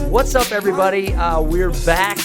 What's up, everybody? We're back.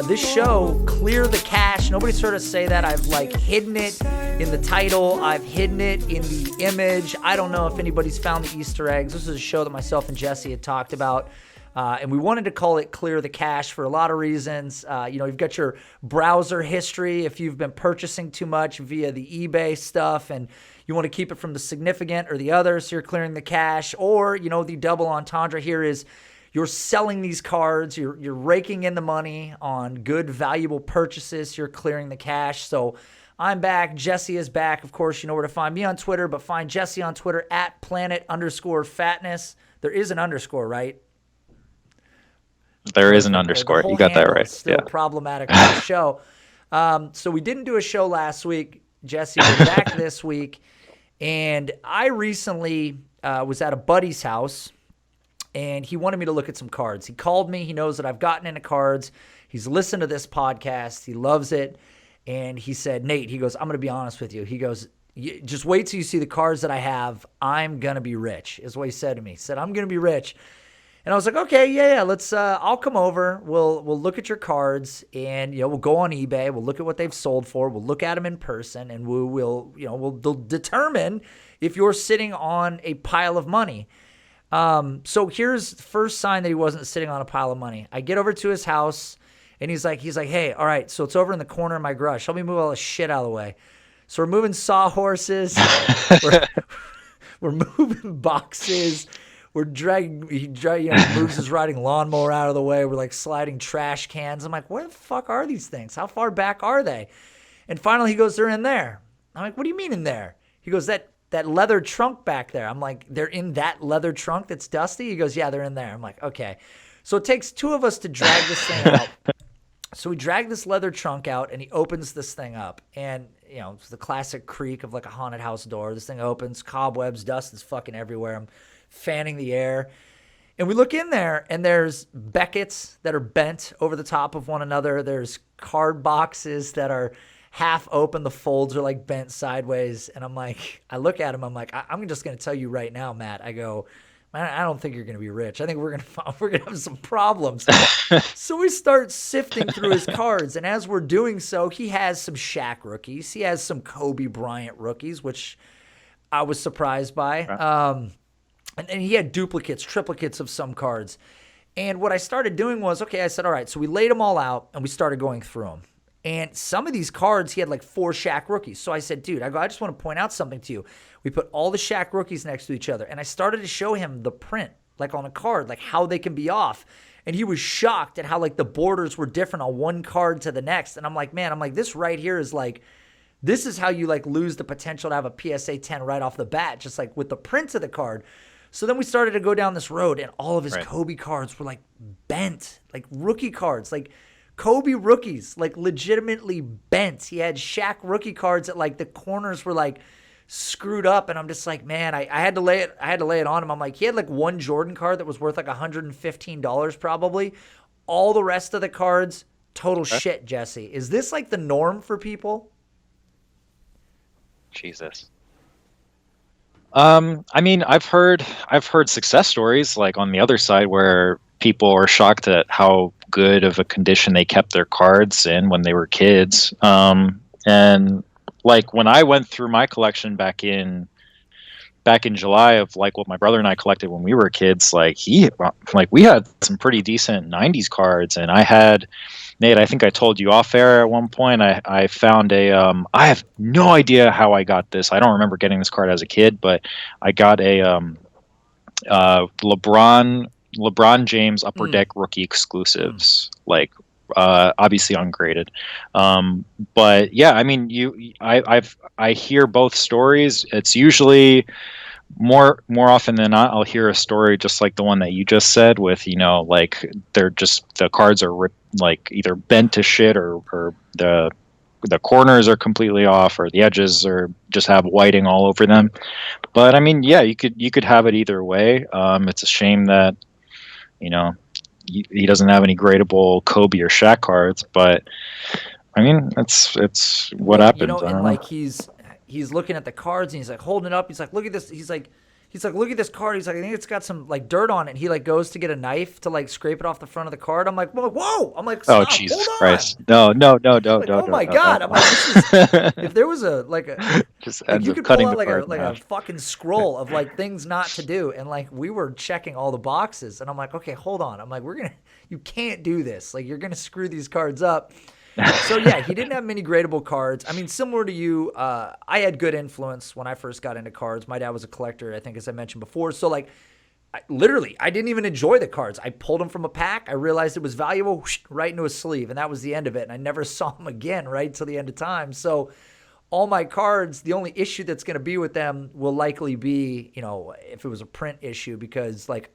This show, Clear the Cash. Nobody's heard us say that. I've hidden it in the title. I've hidden it in the image. I don't know if anybody's found the Easter eggs. This is a show that myself and Jesse had talked about. And we wanted to call it Clear the Cash for a lot of reasons. You've got your browser history if you've been purchasing too much via the eBay stuff and you want to keep it from the significant or the other, so you're clearing the cash. Or, the double entendre here is you're selling these cards, you're raking in the money on good, valuable purchases, you're clearing the cash. So I'm back. Jesse is back. Of course, you know where to find me on Twitter, but find Jesse on Twitter at planet_fatness. There is an underscore, right? There is an underscore. You got that right. Still problematic on the show. So we didn't do a show last week. Jesse, we're back this week. And I recently was at a buddy's house, and he wanted me to look at some cards. He called me. He knows that I've gotten into cards. He's listened to this podcast. He loves it. And he said, Nate, he goes, I'm going to be honest with you. He goes, just wait till you see the cards that I have. I'm going to be rich, is what he said to me. He said, I'm going to be rich. And I was like, okay, yeah, let's, I'll come over. We'll look at your cards, and, we'll go on eBay. We'll look at what they've sold for. We'll look at them in person, and we'll determine if you're sitting on a pile of money. So here's the first sign that he wasn't sitting on a pile of money. I get over to his house, and he's like, hey, all right, so it's over in the corner of my garage. Help me move all this shit out of the way. So we're moving sawhorses. we're moving boxes. We're dragging, he moves his riding lawnmower out of the way. We're sliding trash cans. I'm like, where the fuck are these things? How far back are they? And finally he goes, they're in there. I'm like, what do you mean in there? He goes, that leather trunk back there. I'm like, they're in that leather trunk that's dusty? He goes, yeah, they're in there. I'm like, okay. So it takes two of us to drag this thing out. So we drag this leather trunk out, and he opens this thing up. And, it's the classic creak of a haunted house door. This thing opens, cobwebs, dust is fucking everywhere. I'm fanning the air. And we look in there, and there's Beckett's that are bent over the top of one another. There's card boxes that are half open. The folds are bent sideways. And I look at him. I'm like, I'm just going to tell you right now, Matt. I go, man, I don't think you're going to be rich. I think we're going to have some problems. So we start sifting through his cards. And as we're doing so, he has some Shaq rookies. He has some Kobe Bryant rookies, which I was surprised by. And then he had duplicates, triplicates of some cards. And what I started doing was, I said, all right, so we laid them all out, and we started going through them. And some of these cards, he had 4 Shaq rookies. So I said, dude, I just want to point out something to you. We put all the Shaq rookies next to each other, and I started to show him the print, on a card, how they can be off. And he was shocked at how, the borders were different on one card to the next. And I'm like, man, this right here is this is how you lose the potential to have a PSA 10 right off the bat, just with the print of the card. So then we started to go down this road, and all of his Kobe cards were bent, rookie cards, Kobe rookies, legitimately bent. He had Shaq rookie cards that the corners were screwed up, and I'm just man, I had to lay it on him. I'm he had one Jordan card that was worth $115 probably. All the rest of the cards, total shit, Jesse. Is this the norm for people? Jesus. I've heard success stories on the other side where people are shocked at how good of a condition they kept their cards in when they were kids. And when I went through my collection back in July of what my brother and I collected when we were kids, we had some pretty decent 90s cards, and I had, Nate, I think I told you off air at one point, I found I have no idea how I got this. I don't remember getting this card as a kid, but I got a LeBron James Upper Deck rookie exclusives, obviously ungraded. But yeah, I hear both stories. It's usually more often than not, I'll hear a story just like the one that you just said with, they're just, the cards are either bent to shit or the corners are completely off or the edges are just have whiting all over them. But yeah, you could have it either way. It's a shame that, he doesn't have any gradable Kobe or Shaq cards, but it's what happens. And he's looking at the cards and he's holding it up. He's look at this. He's he's like, look at this card. He's like, I think it's got some like dirt on it. And he like goes to get a knife to like scrape it off the front of the card. I'm like, whoa. I'm like, Oh, stop, hold Jesus on. Christ. No, no, no, no, Like, no, oh no, my no, no. God. I'm like, this is, if there was Just like ends you up could pull cutting out the card in like a half. fucking scroll of like things not to do. And like, we were checking all the boxes and I'm like, okay, hold on. I'm like, you can't do this. Like, you're going to screw these cards up. So yeah, he didn't have many gradable cards. I mean, similar to you, I had good influence when I first got into cards. My dad was a collector, I think, as I mentioned before. So like, I didn't even enjoy the cards. I pulled them from a pack. I realized it was valuable, whoosh, right into a sleeve, and that was the end of it. And I never saw them again, right till the end of time. So all my cards, the only issue that's going to be with them will likely be, if it was a print issue, because like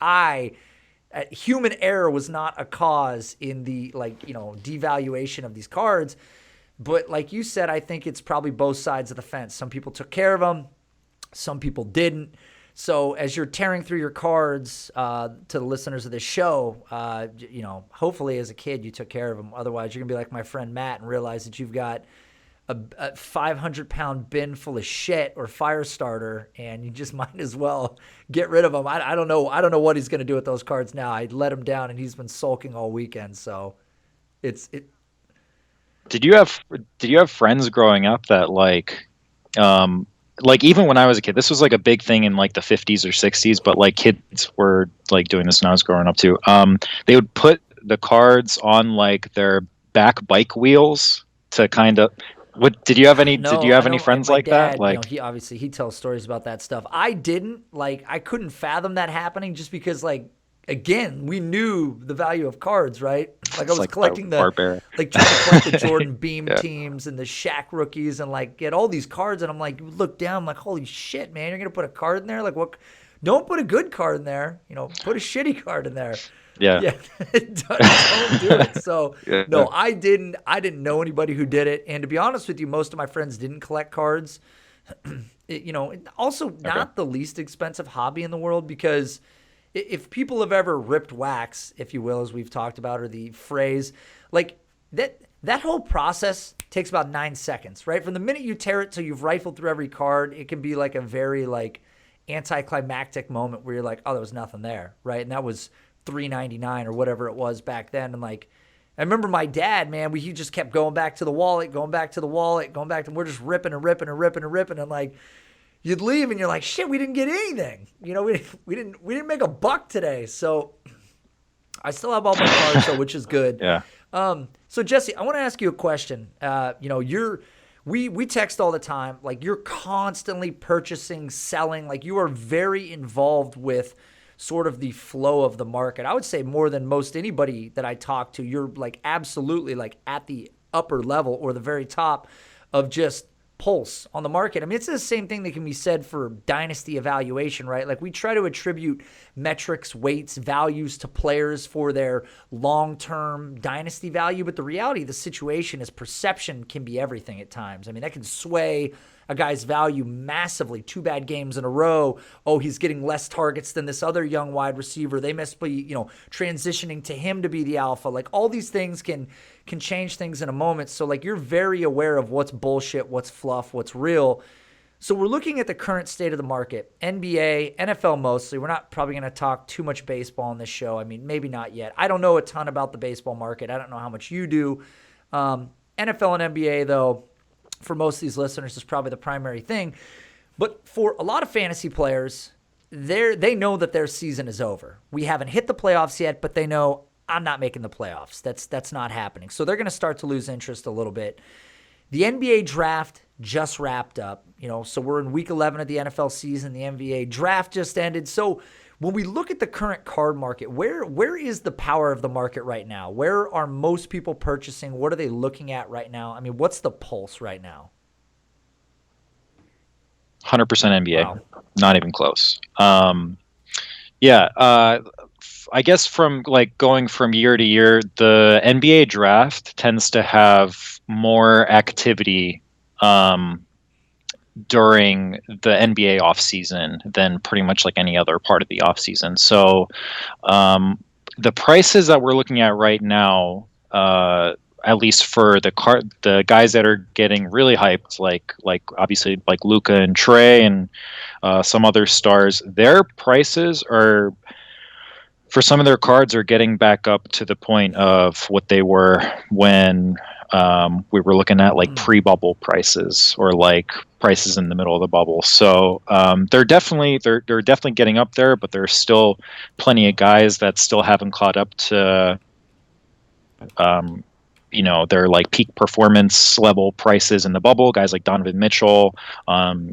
human error was not a cause in the devaluation of these cards. But like you said, I think it's probably both sides of the fence. Some people took care of them. Some people didn't. So as you're tearing through your cards, to the listeners of this show, hopefully as a kid you took care of them. Otherwise, you're going to be like my friend Matt and realize that you've got a 500-pound bin full of shit or fire starter, and you just might as well get rid of them. I don't know. I don't know what he's going to do with those cards now. I let him down, and he's been sulking all weekend. So it. Did you have friends growing up that like even when I was a kid, this was like a big thing in like the 50s or 60s, but like kids were like doing this when I was growing up too. They would put the cards on like their back bike wheels to kind of. What did you have any? No, Did you have I any know friends my like dad, that? Like, he tells stories about that stuff. I didn't I couldn't fathom that happening just because again, we knew the value of cards, right? Like I was like collecting barbaric. trying to collect the Jordan Beam Yeah. teams and the Shaq rookies and like get all these cards. And I'm like, look down, I'm like, holy shit, man, you're going to put a card in there? Like what? Don't put a good card in there, put a shitty card in there. Yeah. Yeah, don't do it. So Yeah. no, I didn't know anybody who did it. And to be honest with you, most of my friends didn't collect cards. Also not the least expensive hobby in the world, because if people have ever ripped wax, if you will, as we've talked about, or the phrase, like that whole process takes about 9 seconds, right? From the minute you tear it till you've rifled through every card, it can be like a very anticlimactic moment where you're like, oh, there was nothing there, right? And that was $3.99 or whatever it was back then. And I remember my dad, man, he just kept going back to the wallet, and we're just ripping and like you'd leave and you're like, shit, we didn't get anything. We didn't make a buck today. So I still have all my cards, though, which is good. Yeah. So Jesse, I want to ask you a question. We text all the time. Like, you're constantly purchasing, selling. Like, you are very involved with sort of the flow of the market. I would say more than most anybody that I talk to. You're like absolutely like at the upper level or the very top of just pulse on the market. I mean, it's the same thing that can be said for dynasty evaluation, right? Like, we try to attribute metrics, weights, values to players for their long-term dynasty value, but the reality of the situation is perception can be everything at times. I mean, that can sway a guy's value massively. 2 bad games in a row. Oh, he's getting less targets than this other young wide receiver. They must be, transitioning to him to be the alpha. Like, all these things can change things in a moment. So like, you're very aware of what's bullshit, what's fluff, what's real. So we're looking at the current state of the market. NBA, NFL mostly. We're not probably going to talk too much baseball on this show. I mean, maybe not yet. I don't know a ton about the baseball market. I don't know how much you do. NFL and NBA, though, for most of these listeners, is probably the primary thing. But for a lot of fantasy players, they know that their season is over. We haven't hit the playoffs yet, but they know I'm not making the playoffs. That's not happening. So they're going to start to lose interest a little bit. The NBA draft just wrapped up, so we're in week 11 of the NFL season. The NBA draft just ended. So when we look at the current card market, where is the power of the market right now? Where are most people purchasing? What are they looking at right now? I mean, what's the pulse right now? 100% NBA. Wow. Not even close. I guess from like going from year to year, the NBA draft tends to have more activity during the NBA offseason than pretty much like any other part of the offseason. So the prices that we're looking at right now, at least for the guys that are getting really hyped, like obviously like Luca and Trey and some other stars, their prices are for some of their cards are getting back up to the point of what they were when we were looking at like pre-bubble prices or like prices in the middle of the bubble. So they're definitely getting up there, but there's still plenty of guys that still haven't caught up to their like peak performance level prices in the bubble. Guys like Donovan Mitchell,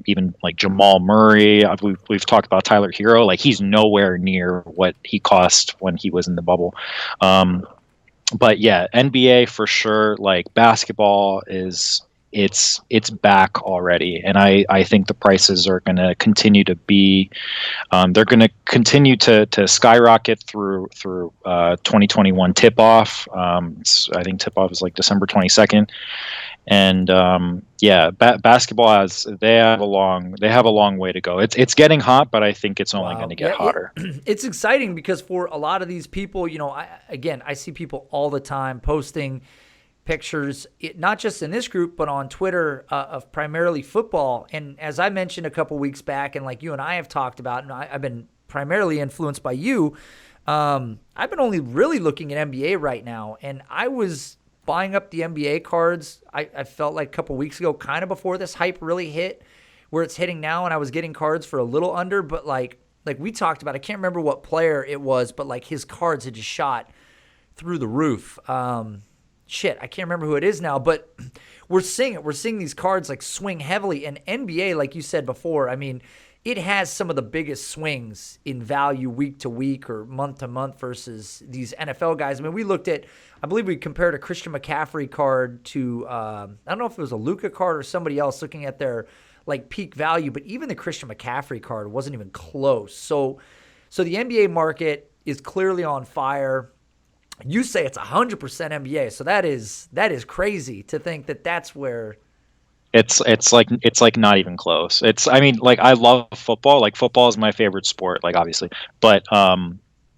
even like Jamal Murray. We've talked about Tyler Hero. Like he's nowhere near what he cost when he was in the bubble. But yeah, NBA for sure. Like basketball it's back already, and I think the prices are going to continue to be they're going to continue to skyrocket through 2021 tip off. I think tip off is like December 22nd, and basketball they have a long way to go. It's getting hot, but I think it's only going to get hotter. It's exciting because for a lot of these people, I see people all the time posting pictures, not just in this group, but on Twitter of primarily football. And as I mentioned a couple weeks back, and like you and I have talked about, and I've been primarily influenced by you, I've been only really looking at NBA right now. And I was buying up the NBA cards, I felt like a couple weeks ago, kind of before this hype really hit, where it's hitting now, and I was getting cards for a little under, but like we talked about, I can't remember what player it was, but like his cards had just shot through the roof. I can't remember who it is now, but we're seeing it. We're seeing these cards like swing heavily. And NBA, like you said before, I mean, it has some of the biggest swings in value week to week or month to month versus these NFL guys. I mean, I believe we compared a Christian McCaffrey card to, I don't know if it was a Luka card or somebody else looking at their like peak value, but even the Christian McCaffrey card wasn't even close. So the NBA market is clearly on fire. You say it's 100% NBA, so that is crazy to think that that's where it's like not even close. I mean, like I love football. Like football is my favorite sport, like obviously, but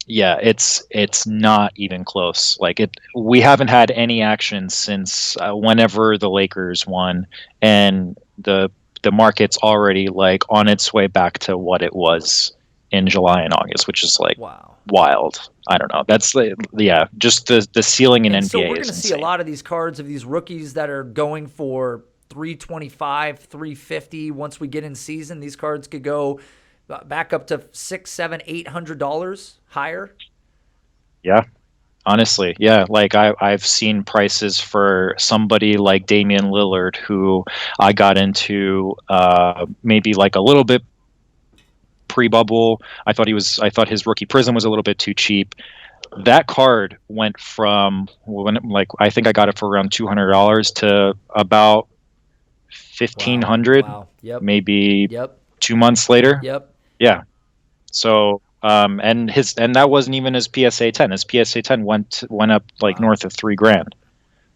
it's not even close. Like we haven't had any action since whenever the Lakers won, and the market's already like on its way back to what it was in July and August, which is like wild. I don't know. That's just the ceiling in NBA. So we're going to see insane. a lot of these cards of these rookies that are going for $325, $350. Once we get in season, these cards could go back up to $600, $700, $800 higher. Yeah, honestly, yeah. Like I've seen prices for somebody like Damian Lillard, who I got into maybe like a little bit pre-bubble. I thought his rookie prism was a little bit too cheap. That card went from I think I got it for around $200 to about $1,500. Wow. Yep. Maybe 2 months later. Yep. Yeah. So and that wasn't even his PSA 10. His PSA 10 went up like north of $3,000.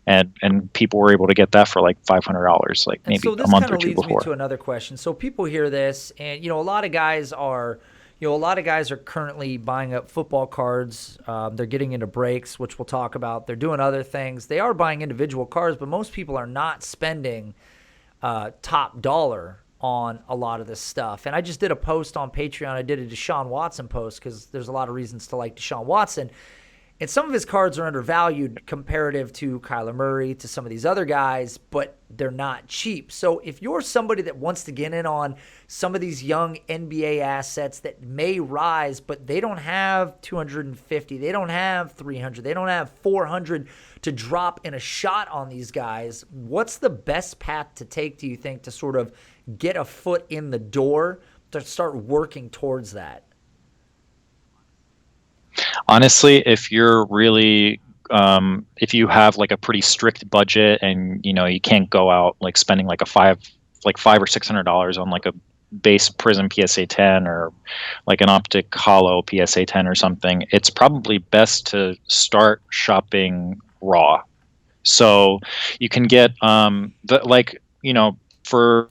And people were able to get that for like $500, like maybe a month or two before. So this kind of leads me to another question. So people hear this, and a lot of guys are currently buying up football cards. They're getting into breaks, which we'll talk about. They're doing other things. They are buying individual cards, but most people are not spending top dollar on a lot of this stuff. And I just did a post on Patreon. I did a Deshaun Watson post because there's a lot of reasons to like Deshaun Watson. And some of his cards are undervalued comparative to Kyler Murray, to some of these other guys, but they're not cheap. So if you're somebody that wants to get in on some of these young NBA assets that may rise, but they don't have 250, they don't have 300, they don't have 400 to drop in a shot on these guys, what's the best path to take, do you think, to sort of get a foot in the door to start working towards that? Honestly, if you're really if you have like a pretty strict budget and you can't go out like spending like $500 or $600 on like a base Prism PSA 10 or like an optic hollow PSA 10 or something, it's probably best to start shopping raw. So you can get for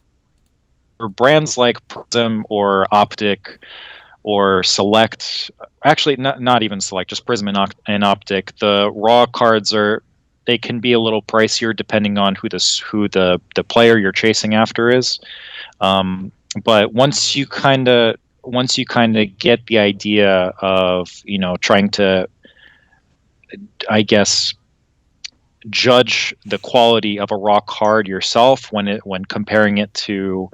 brands like Prism or Optic or Select, actually not even Select, just Prism and Optic, the raw cards they can be a little pricier depending on who the player you're chasing after is. But once you kind of get the idea of, trying to, I guess, judge the quality of a raw card yourself when comparing it to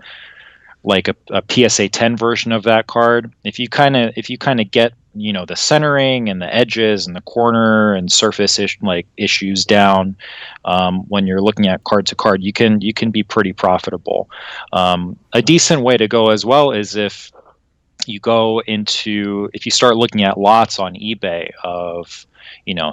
like a PSA 10 version of that card. If you kind of get, the centering and the edges and the corner and surface issues down, when you're looking at card to card, you can be pretty profitable. A decent way to go as well is if you start looking at lots on eBay of,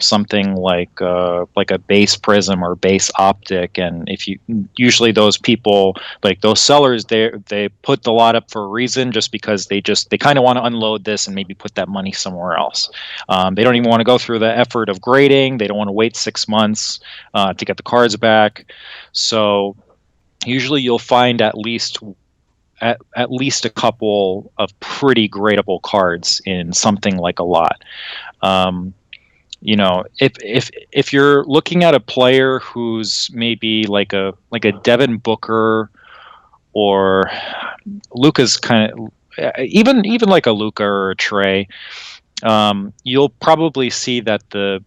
something like a base prism or base optic. And if you usually those people, like those sellers, they put the lot up for a reason, just because they kind of want to unload this and maybe put that money somewhere else. They don't even want to go through the effort of grading. They don't want to wait 6 months to get the cards back. So usually you'll find at least a couple of pretty gradable cards in something like a lot. If you're looking at a player who's maybe like a Devin Booker, or Luka's kind of, even like a Luka or a Trey, you'll probably see that the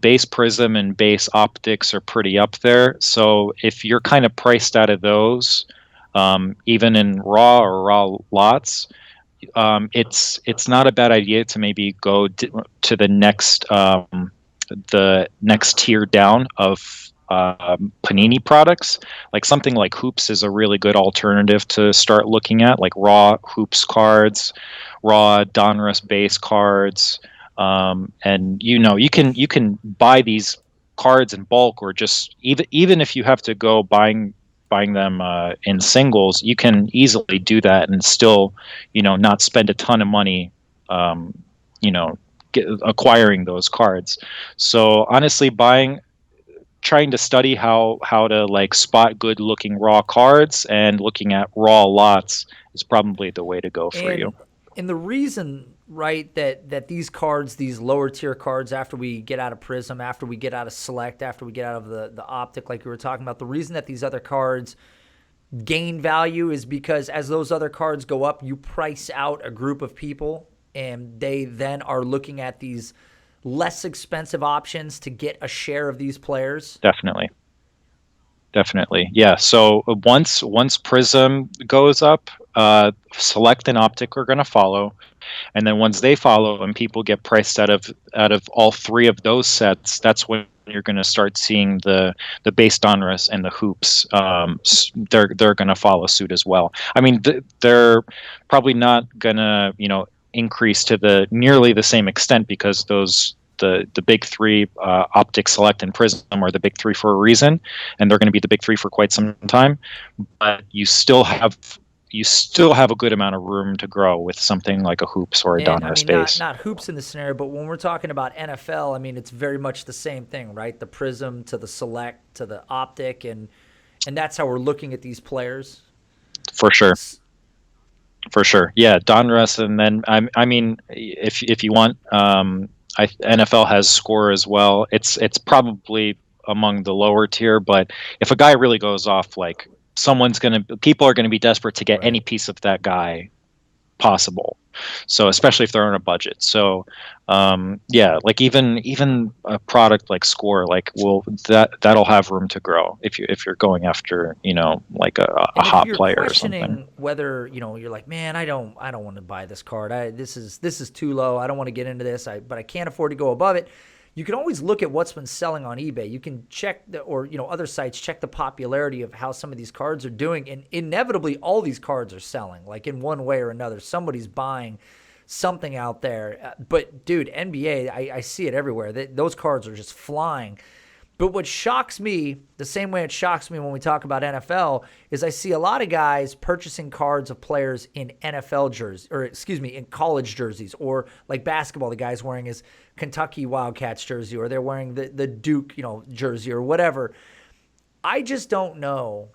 base prism and base optics are pretty up there. So if you're kind of priced out of those, even in raw or raw lots, it's not a bad idea to maybe go to the next tier down of Panini products. Like something like Hoops is a really good alternative to start looking at, like raw Hoops cards, raw Donruss base cards, and you can buy these cards in bulk, or just even if you have to go buying them in singles, you can easily do that and still, not spend a ton of money, you know, acquiring those cards. So honestly, trying to study how to like spot good looking raw cards and looking at raw lots is probably the way to go for you. And the reason, right, that these cards, these lower tier cards, after we get out of Prism, after we get out of Select, after we get out of the Optic, like we were talking about, the reason that these other cards gain value is because as those other cards go up, you price out a group of people, and they then are looking at these less expensive options to get a share of these players. Definitely. Yeah. So once Prism goes up, Select and Optic are going to follow. And then once they follow and people get priced out of all three of those sets, that's when you're going to start seeing the base Donruss and the Hoops. They're going to follow suit as well. I mean, they're probably not going to increase to the nearly the same extent, because the big three, Optic, Select, and Prism, are the big three for a reason, and they're going to be the big three for quite some time. But you still have a good amount of room to grow with something like a Hoops or a Donruss base. Not Hoops in this scenario, but when we're talking about NFL, I mean, it's very much the same thing, right? The Prism to the Select to the Optic, and that's how we're looking at these players. For sure. Yeah, Donruss, and then I mean, if you want, NFL has Score as well. It's probably among the lower tier, but if a guy really goes off, like people are gonna be desperate to get any piece of that guy possible. So especially if they're on a budget. So yeah, like even a product like Score, like that'll have room to grow if you're going after like a hot player or something. Whether you're like, man, I don't want to buy this card. This is too low. I don't want to get into this. But I can't afford to go above it. You can always look at what's been selling on eBay. You can check other sites, check the popularity of how some of these cards are doing. And inevitably, all these cards are selling, like in one way or another. Somebody's buying something out there. But, dude, NBA, I see it everywhere. Those cards are just flying. But what shocks me, the same way it shocks me when we talk about NFL, is I see a lot of guys purchasing cards of players in NFL jerseys, in college jerseys, or like basketball, the guy's wearing his Kentucky Wildcats jersey, or they're wearing the Duke, jersey or whatever. I just don't know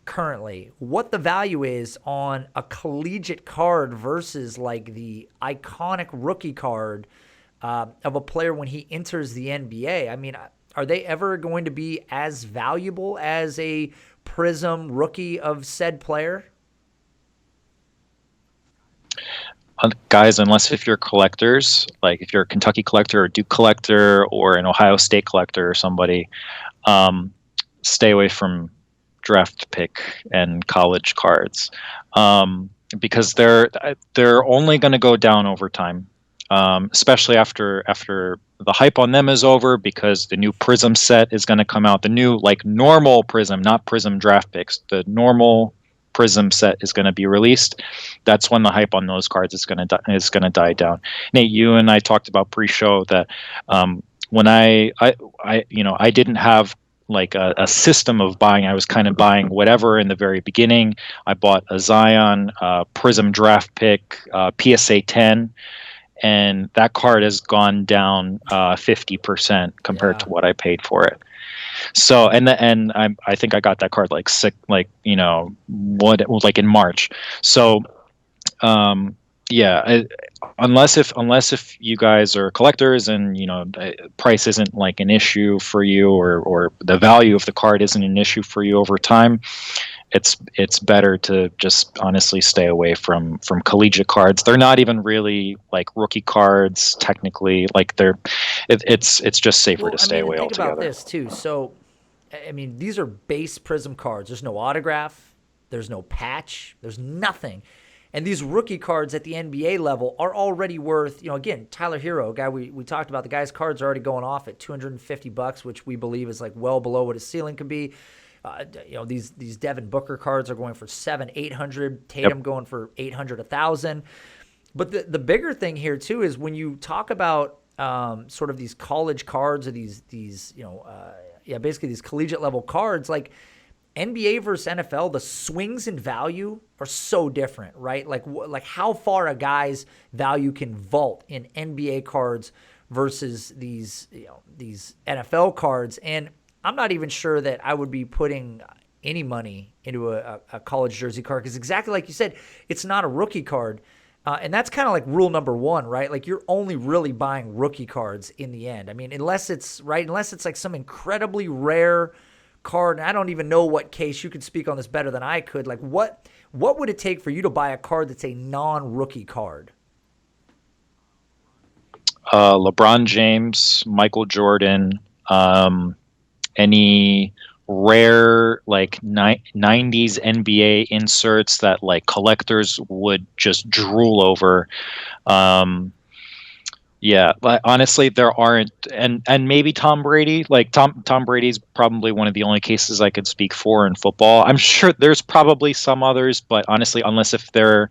currently what the value is on a collegiate card versus like the iconic rookie card of a player when he enters the NBA. I mean, are they ever going to be as valuable as a Prism rookie of said player? Guys, unless if you're collectors, like if you're a Kentucky collector or Duke collector or an Ohio State collector or somebody, um, stay away from draft pick and college cards, because they're only going to go down over time, especially after the hype on them is over, because the new Prism set is going to come out. The new like normal Prism, not Prism draft picks. The normal Prism set is going to be released. That's when the hype on those cards is going to die down. Nate, you and I talked about pre-show that, when I didn't have like a system of buying. I was kind of buying whatever in the very beginning. I bought a Zion Prism draft pick, PSA 10, and that card has gone down 50% compared to what I paid for it. So I think I got that card like sick, like what it was like in March. So yeah, unless if you guys are collectors and price isn't like an issue for you, or the value of the card isn't an issue for you over time, it's better to just honestly stay away from collegiate cards. They're not even really like rookie cards technically. Like it's just safer to stay away think altogether. about this too. So, I mean, these are base Prism cards. There's no autograph. There's no patch. There's nothing. And these rookie cards at the NBA level are already worth, again, Tyler Hero, a guy we talked about, the guy's cards are already going off at $250, which we believe is like well below what his ceiling could be. These Devin Booker cards are going for $700-800. Tatum going for $800, $1,000. But the bigger thing here too is when you talk about sort of these college cards or these basically these collegiate level cards, like NBA versus NFL, the swings in value are so different, right? Like how far a guy's value can vault in NBA cards versus these NFL cards. And I'm not even sure that I would be putting any money into a college jersey card, because exactly like you said, it's not a rookie card. And that's kind of like rule number one, right? Like you're only really buying rookie cards in the end. I mean, unless it's like some incredibly rare card, and I don't even know what case. You could speak on this better than I could. Like what would it take for you to buy a card that's a non-rookie card? LeBron James, Michael Jordan, any rare like 90s NBA inserts that like collectors would just drool over. Yeah, but honestly, there aren't, and maybe Tom Brady. Like Tom Brady's probably one of the only cases I could speak for in football. I'm sure there's probably some others, but honestly, unless if they're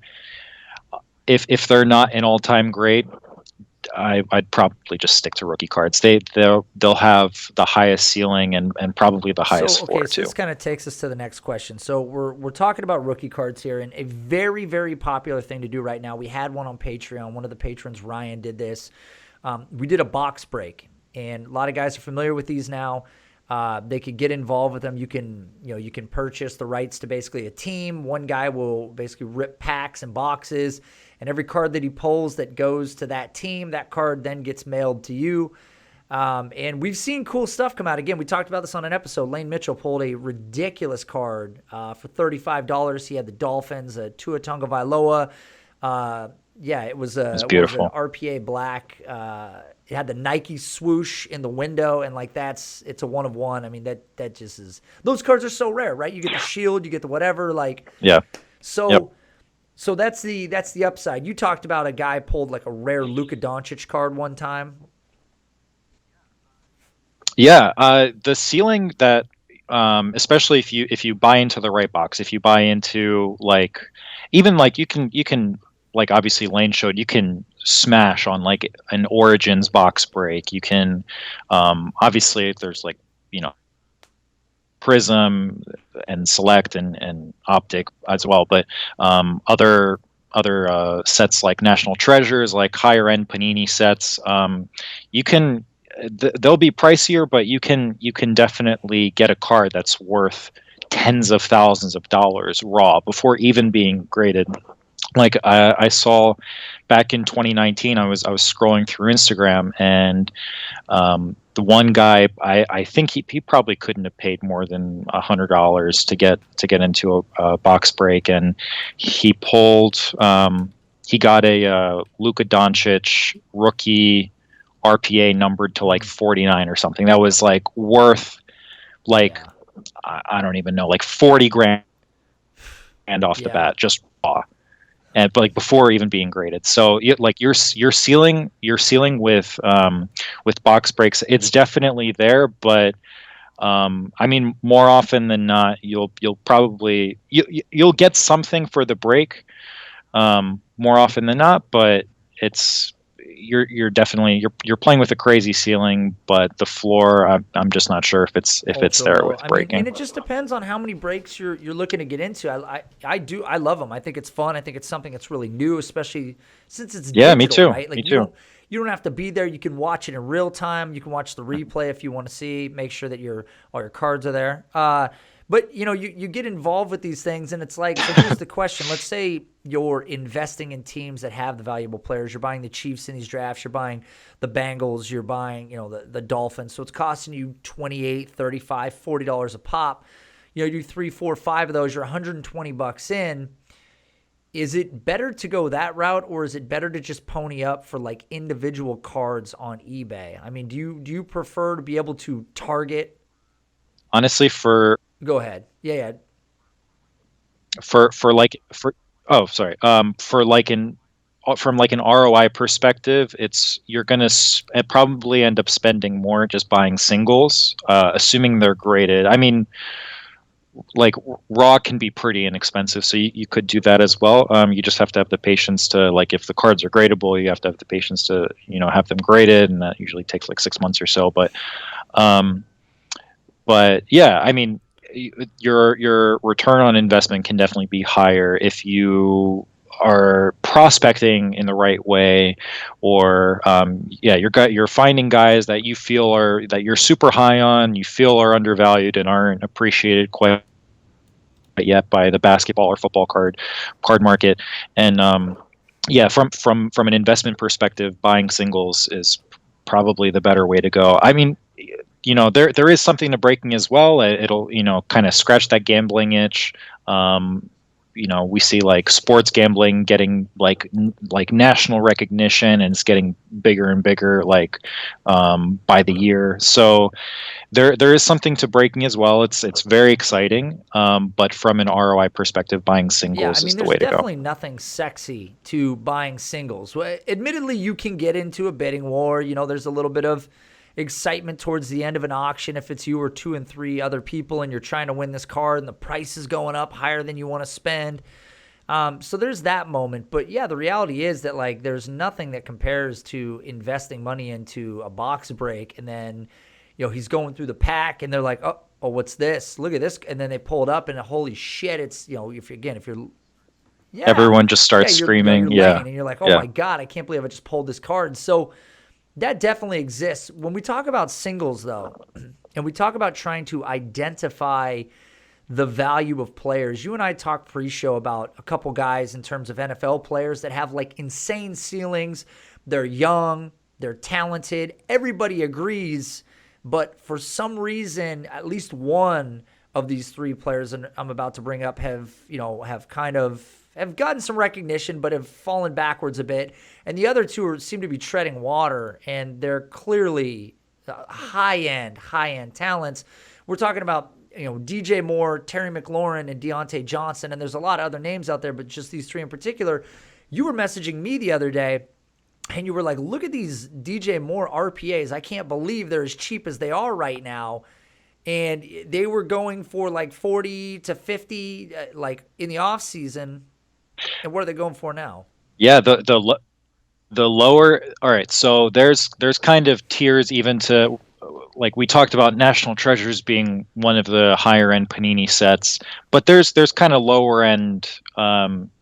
not an all-time great, I'd probably just stick to rookie cards. They'll have the highest ceiling and probably the highest floor too. So this kind of takes us to the next question. So we're talking about rookie cards here, and a very, very popular thing to do right now. We had one on Patreon. One of the patrons, Ryan, did this. We did a box break, and a lot of guys are familiar with these now. They could get involved with them. You can purchase the rights to basically a team. One guy will basically rip packs and boxes, and every card that he pulls that goes to that team, that card then gets mailed to you. And we've seen cool stuff come out. Again, we talked about this on an episode. Lane Mitchell pulled a ridiculous card for $35. He had the Dolphins, a Tua Tagovailoa. It was beautiful. An RPA black. It had the Nike swoosh in the window, and like it's a one of one. I mean, that just is. Those cards are so rare, right? You get the shield, you get the whatever, like. Yeah. So that's the upside. You talked about a guy pulled like a rare Luka Doncic card one time. Yeah, the ceiling that, especially if you buy into the right box, if you buy into like, even like you can like obviously Lane showed, you can smash on like an Origins box break. You can obviously there's like Prism and Select and Optic as well, but other sets like National Treasures, like higher end Panini sets, you can. They'll be pricier, but you can definitely get a card that's worth tens of thousands of dollars raw before even being graded. Like I saw back in 2019, I was scrolling through Instagram, and the one guy, I think he probably couldn't have paid more than $100 to get into a box break, and he pulled. He got a Luka Doncic rookie RPA numbered to like 49 or something. That was like worth like Yeah. I don't even know, like 40 grand off the Yeah. bat, just raw. And but like before even being graded. So like your ceiling with box breaks, it's definitely there, but I mean, more often than not, you'll probably you'll get something for the break, more often than not, but it's you're definitely you're playing with a crazy ceiling, but the floor, I'm just not sure if it's Ultra there low. with I mean, and breaking. it just depends on how many breaks you're looking to get into. I love them. I think it's fun. I think it's something that's really new, especially since it's Yeah, me digital, too. right? Me Like too. you don't have to be there. You can watch it in real time. You can watch the replay if you want to see. Make sure that all your cards are there. But you get involved with these things, and it's like, so here's the question. Let's say you're investing in teams that have the valuable players. You're buying the Chiefs in these drafts. You're buying the Bengals. You're buying, the Dolphins. So it's costing you $28, $35, $40 a pop. You do 3, 4, 5 of those. You're $120 in. Is it better to go that route, or is it better to just pony up for like individual cards on eBay? I mean, do you prefer to be able to target? Honestly, Go ahead. Yeah. for oh, sorry, for like an from like an ROI perspective, it's you're gonna probably end up spending more just buying singles, assuming they're graded. I mean, like raw can be pretty inexpensive, so you could do that as well. You just have to have the patience to, like, if the cards are gradable, you have to have the patience to have them graded, and that usually takes like 6 months or so. Um, but yeah, I mean, your return on investment can definitely be higher if you are prospecting in the right way, or yeah, you're finding guys that you feel are that you're super high on, you feel are undervalued and aren't appreciated quite yet by the basketball or football card market. And yeah, from an investment perspective, buying singles is probably the better way to go. I mean, there is something to breaking as well. It'll kind of scratch that gambling itch. We see like sports gambling getting like national recognition, and it's getting bigger and bigger, like by the year. So there is something to breaking as well. It's very exciting, but from an ROI perspective, buying Yeah, I singles is mean, the there's way to go. definitely nothing sexy to buying singles. Well, admittedly, you can get into a bidding war. There's a little bit of excitement towards the end of an auction if it's you or 2 and 3 other people and you're trying to win this card and the price is going up higher than you want to spend. So there's that moment. But yeah, the reality is that like there's nothing that compares to investing money into a box break, and then he's going through the pack and they're like, oh, what's this? Look at this. And then they pull it up and holy shit, it's, if you're, yeah, Everyone just yeah, starts you're screaming. laying Yeah, and you're like, oh yeah. my God, I can't believe I just pulled this card. So that definitely exists. When we talk about singles though, and we talk about trying to identify the value of players, you and I talked pre-show about a couple guys in terms of NFL players that have like insane ceilings. They're young, they're talented. Everybody agrees. But for some reason, at least one of these 3 players and I'm about to bring up have gotten some recognition, but have fallen backwards a bit. And the other 2 seem to be treading water, and they're clearly high-end talents. We're talking about DJ Moore, Terry McLaurin, and Deontay Johnson, and there's a lot of other names out there, but just these 3 in particular. You were messaging me the other day, and you were like, look at these DJ Moore RPAs. I can't believe they're as cheap as they are right now. And they were going for like 40 to 50 like in the off season. And what are they going for now? Yeah, the lower. All right, so there's kind of tiers, even to, like, we talked about National Treasures being one of the higher end Panini sets, but there's kind of lower end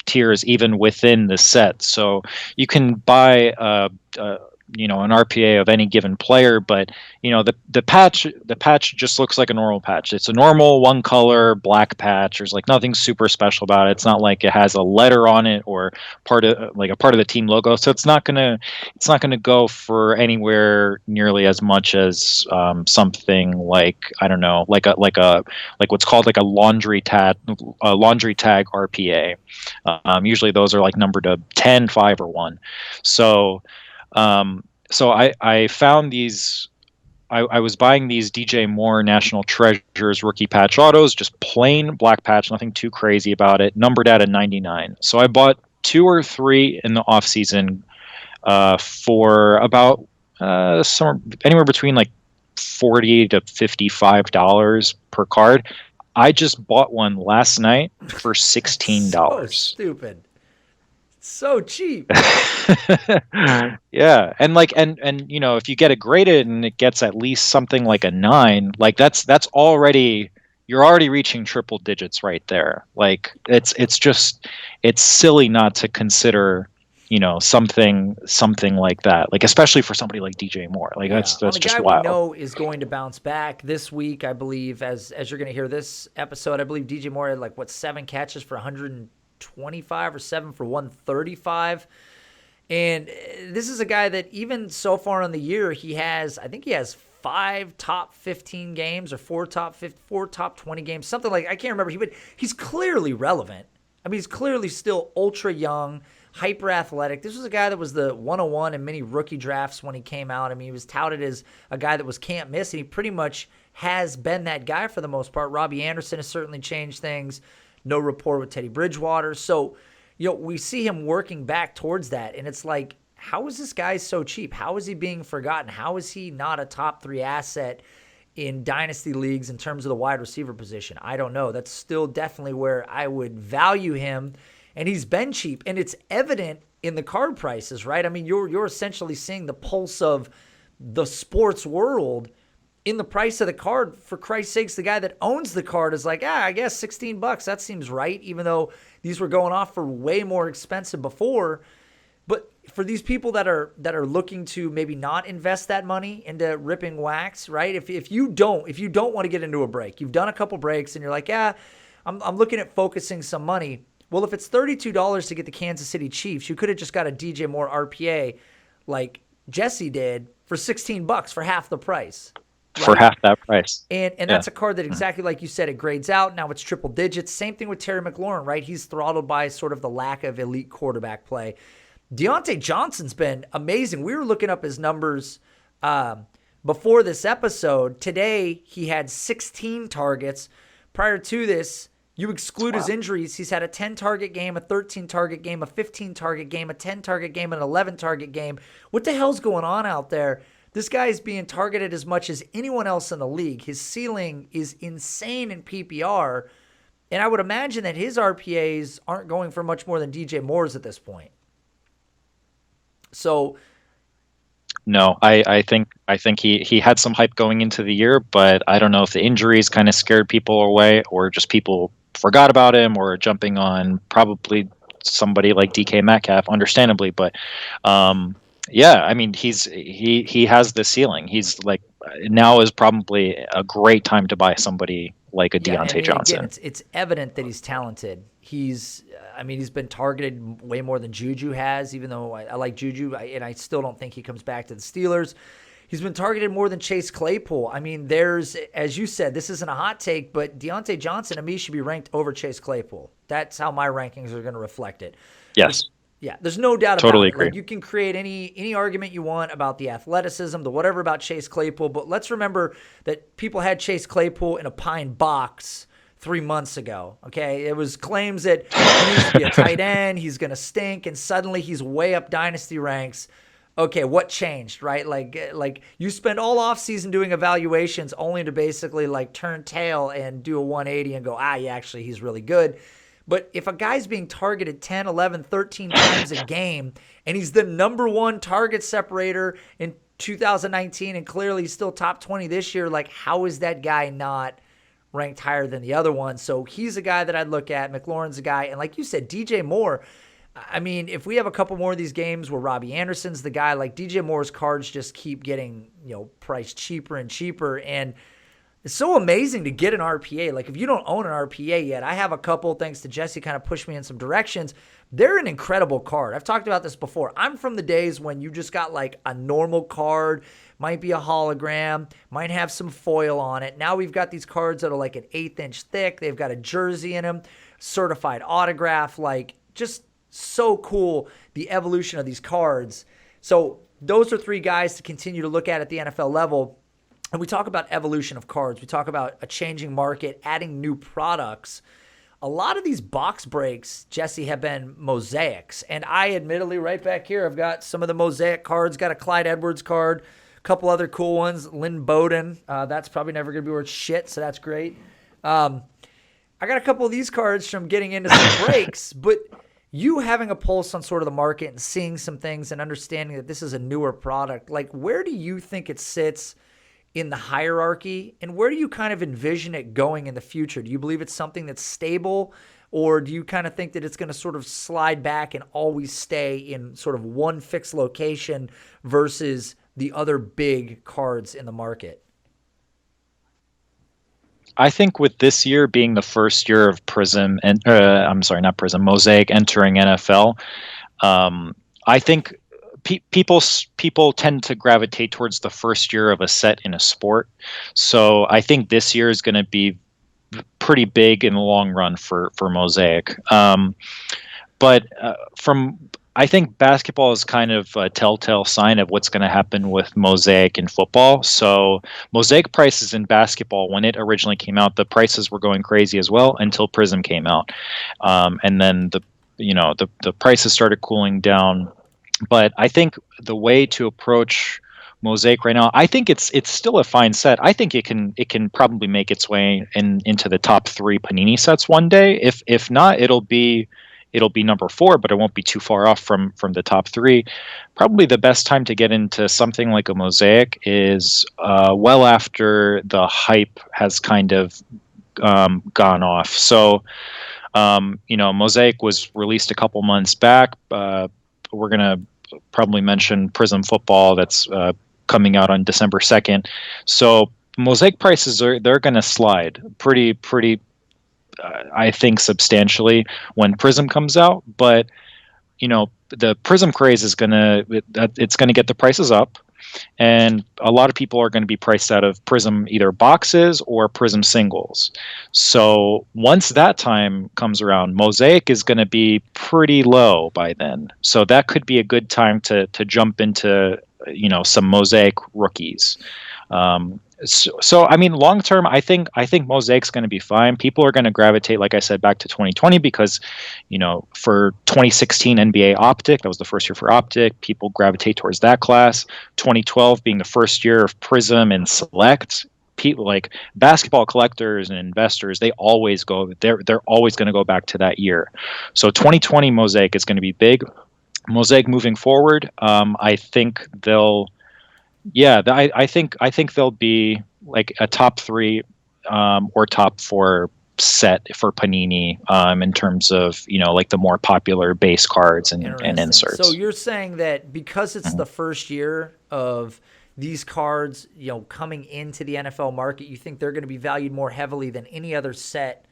tiers even within the set. So you can buy an RPA of any given player, but the patch just looks like a normal patch. It's a normal one color black patch. There's like nothing super special about it. It's not like it has a letter on it or part of the team logo. So it's not gonna go for anywhere nearly as much as something like, I don't know, like what's called like a laundry tag RPA. Usually those are like numbered to 10, 5, or 1. So I found these. I was buying these DJ Moore National Treasures rookie patch autos, just plain black patch, nothing too crazy about it, numbered at a 99. So I bought 2 or 3 in the off season for about anywhere between like $40 to $55 per card. I just bought one last night for $16. So stupid. So cheap. Yeah, and if you get it graded and it gets at least something like a 9, like that's already, you're already reaching triple digits right there. Like it's silly not to consider something like that, like especially for somebody like DJ Moore. Like that's just guy wild. We know is going to bounce back this week, I believe. As you're going to hear this episode, I believe DJ Moore had like 7 catches for 125 or 7 for 135. And this is a guy that even so far in the year, I think he has 5 top 15 games or 4 top 20 games, something like, I can't remember. He's clearly relevant. I mean, he's clearly still ultra young, hyper athletic. This was a guy that was the 101 in many rookie drafts when he came out. I mean, he was touted as a guy that was can't miss, and he pretty much has been that guy for the most part. Robbie Anderson has certainly changed things. No rapport with Teddy Bridgewater. So, we see him working back towards that, and it's like, how is this guy so cheap? How is he being forgotten? How is he not a top 3 asset in dynasty leagues in terms of the wide receiver position? I don't know. That's still definitely where I would value him, and he's been cheap, and it's evident in the card prices, right? I mean, you're essentially seeing the pulse of the sports world in the price of the card. For Christ's sakes, the guy that owns the card is like, I guess $16. That seems right, even though these were going off for way more expensive before. But for these people that are looking to maybe not invest that money into ripping wax, right? If you don't want to get into a break, you've done a couple breaks and you're like, I'm looking at focusing some money. Well, if it's $32 to get the Kansas City Chiefs, you could have just got a DJ Moore RPA like Jesse did for $16 for half the price. Right? For half that price. And that's a card that, exactly like you said, it grades out. Now it's triple digits. Same thing with Terry McLaurin, right? He's throttled by sort of the lack of elite quarterback play. Deontay Johnson's been amazing. We were looking up his numbers before this episode. Today, he had 16 targets. Prior to this, you exclude his injuries, he's had a 10-target game, a 13-target game, a 15-target game, a 10-target game, an 11-target game. What the hell's going on out there? This guy is being targeted as much as anyone else in the league. His ceiling is insane in PPR, and I would imagine that his RPAs aren't going for much more than DJ Moore's at this point. So, no, I think he had some hype going into the year, but I don't know if the injuries kind of scared people away or just people forgot about him or jumping on probably somebody like DK Metcalf, understandably. But yeah, I mean, he has the ceiling. He's like, now is probably a great time to buy somebody like a Deontay Johnson. Again, it's evident that he's talented. He's been targeted way more than Juju has, even though I like Juju, and I still don't think he comes back to the Steelers. He's been targeted more than Chase Claypool. I mean, there's, as you said, this isn't a hot take, but Deontay Johnson, to me, should be ranked over Chase Claypool. That's how my rankings are going to reflect it. Yes. Yeah, there's no doubt totally about it. Agree. Like, you can create any argument you want about the athleticism, the whatever about Chase Claypool, but let's remember that people had Chase Claypool in a pine box 3 months ago, okay? It was claims that he needs to be a tight end, he's going to stink, and suddenly he's way up dynasty ranks. Okay, what changed, right? Like you spend all offseason doing evaluations only to basically like turn tail and do a 180 and go, yeah, actually he's really good. But if a guy's being targeted 10, 11, 13 times a game, and he's the number one target separator in 2019, and clearly he's still top 20 this year, like, how is that guy not ranked higher than the other one? So he's a guy that I'd look at. McLaurin's a guy. And like you said, DJ Moore, I mean, if we have a couple more of these games where Robbie Anderson's the guy, like DJ Moore's cards just keep getting, priced cheaper and cheaper. And it's so amazing to get an RPA. Like if you don't own an RPA yet, I have a couple, thanks to Jesse, kind of pushed me in some directions. They're an incredible card. I've talked about this before. I'm from the days when you just got like a normal card, might be a hologram, might have some foil on it. Now we've got these cards that are like an 1/8 inch thick. They've got a jersey in them, certified autograph, like just so cool, the evolution of these cards. So those are three guys to continue to look at the NFL level. And we talk about evolution of cards. We talk about a changing market, adding new products. A lot of these box breaks, Jesse, have been mosaics. And I admittedly, right back here, I've got some of the mosaic cards, got a Clyde Edwards card, a couple other cool ones, Lynn Bowden. That's probably never going to be worth shit, so that's great. I got a couple of these cards from getting into some breaks, but you having a pulse on sort of the market and seeing some things and understanding that this is a newer product, like where do you think it sits in the hierarchy, and where do you kind of envision it going in the future? Do you believe it's something that's stable, or do you kind of think that it's going to sort of slide back and always stay in sort of one fixed location versus the other big cards in the market? I think with this year being the first year of Prism and not Prism, Mosaic entering NFL, I think people tend to gravitate towards the first year of a set in a sport. So I think this year is going to be pretty big in the long run for Mosaic. But I think basketball is kind of a telltale sign of what's going to happen with Mosaic in football. So Mosaic prices in basketball, when it originally came out, the prices were going crazy as well until Prism came out, and then the prices started cooling down. But I think the way to approach Mosaic right now, I think it's still a fine set. I think it can probably make its way into the top 3 Panini sets one day. If not, it'll be number 4, but it won't be too far off from the top 3. Probably the best time to get into something like a Mosaic is well after the hype has kind of gone off. So Mosaic was released a couple months back. We're gonna probably mention Prism Football that's coming out on December 2nd. So Mosaic prices they're going to slide pretty I think substantially when Prism comes out, but the Prism craze is it's going to get the prices up, and a lot of people are going to be priced out of Prism either boxes or Prism singles. So once that time comes around, Mosaic is going to be pretty low by then. So that could be a good time to jump into some Mosaic rookies. So I mean, long term, I think Mosaic's going to be fine. People are going to gravitate, like I said, back to 2020 because, for 2016 NBA Optic, that was the first year for Optic. People gravitate towards that class. 2012 being the first year of Prism and Select. People like basketball collectors and investors, they're always going to go back to that year. So 2020 Mosaic is going to be big. Mosaic moving forward, I think they'll. Yeah, I think they'll be like a top 3 or top 4 set for Panini in terms of like the more popular base cards and inserts. So you're saying that because it's the first year of these cards, coming into the NFL market, you think they're going to be valued more heavily than any other set